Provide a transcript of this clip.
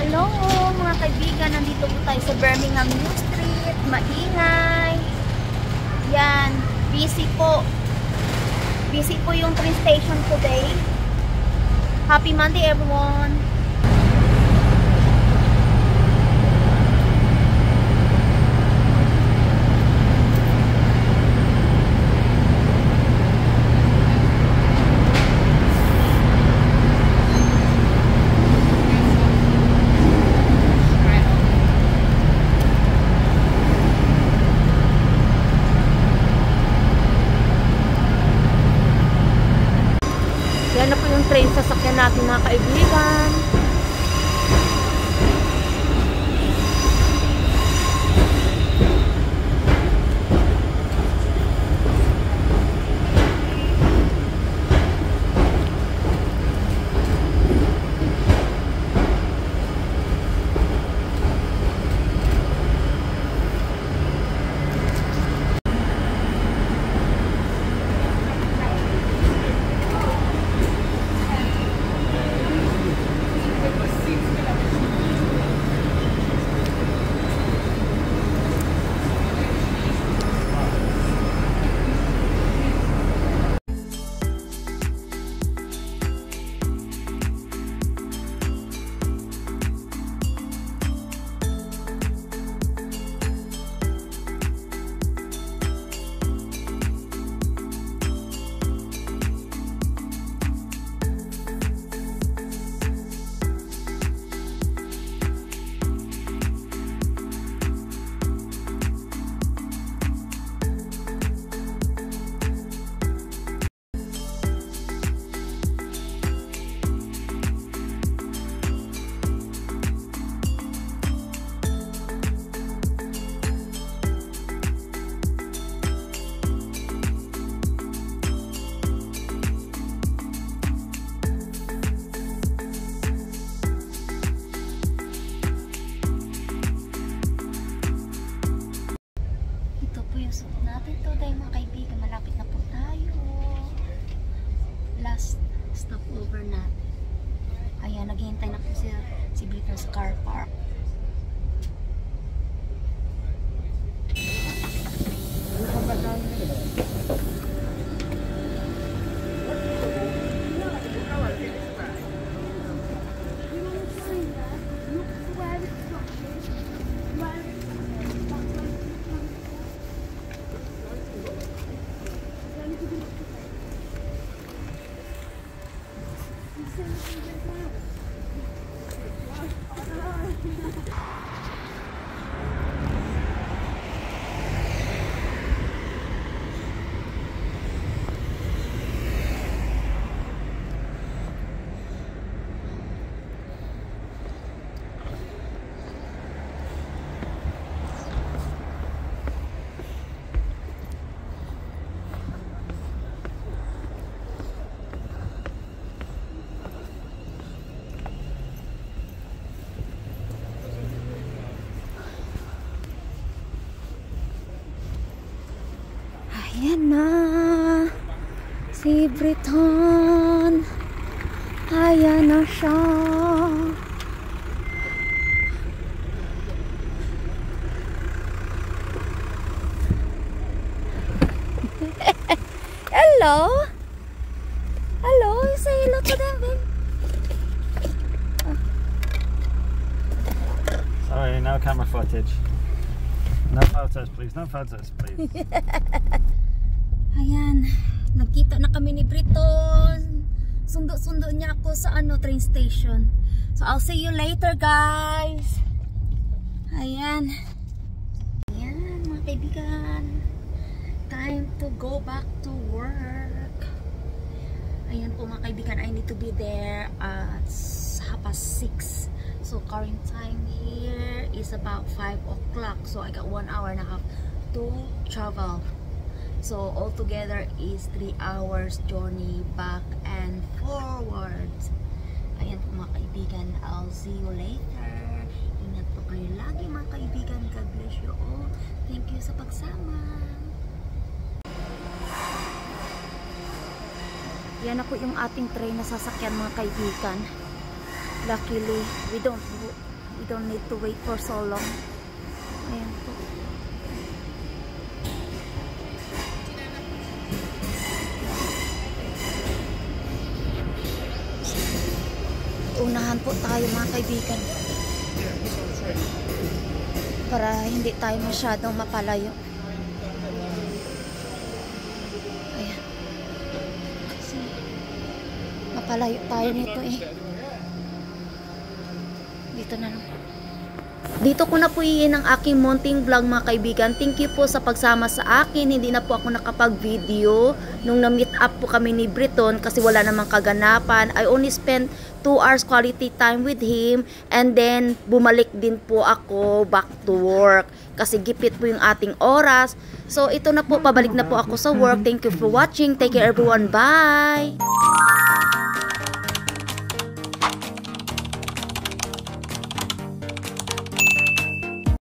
Hello mga kaibigan, nandito po tayo sa Birmingham New Street, maingay. Yan, busy po yung train station today. Happy Monday everyone. Yan na po yung train sasakyan natin mga kaibigan. Natin today mga kaibigan, malapit na po tayo. Last stopover natin. Ayan, naghihintay na po si Brito sa car park. Ayan na si Briton. Ayan na siya. Hello. Hello, say hello to them, babe. Sorry, no camera footage. No photos, please. No photos, please. Ayan, nagkita na kami ni Briton. Sundo-sundo niya ako sa train station. So I'll see you later, guys. Ayan. Ayan, mga kaibigan. Time to go back to work. Ayan po mga kaibigan, I need to be there at 6:30. So current time here is about 5 o'clock. So I got 1 hour and a half to travel. So altogether is 3 hours journey back and forwards. Ayan po mga kaibigan, I'll see you later. Ingat po kayo lagi mga kaibigan. God bless you all. Thank you sa pagsama. Yan na po yung ating train na sasakyan mga kaibigan. Luckily, we don't We don't need to wait for so long. Ayan po. Unahan po tayo mga kaibigan. Para hindi tayo masyadong mapalayo. Ayan. Kasi mapalayo tayo nito eh. Dito na lang. Dito ko na po iin ang aking munting vlog mga kaibigan. Thank you po sa pagsama sa akin. Hindi na po ako nakapag-video nung na-meet up po kami ni Briton kasi wala namang kaganapan. I only spent 2 hours quality time with him and then bumalik din po ako back to work kasi gipit po yung ating oras. So ito na po, pabalik na po ako sa work. Thank you for watching. Take care everyone. Bye!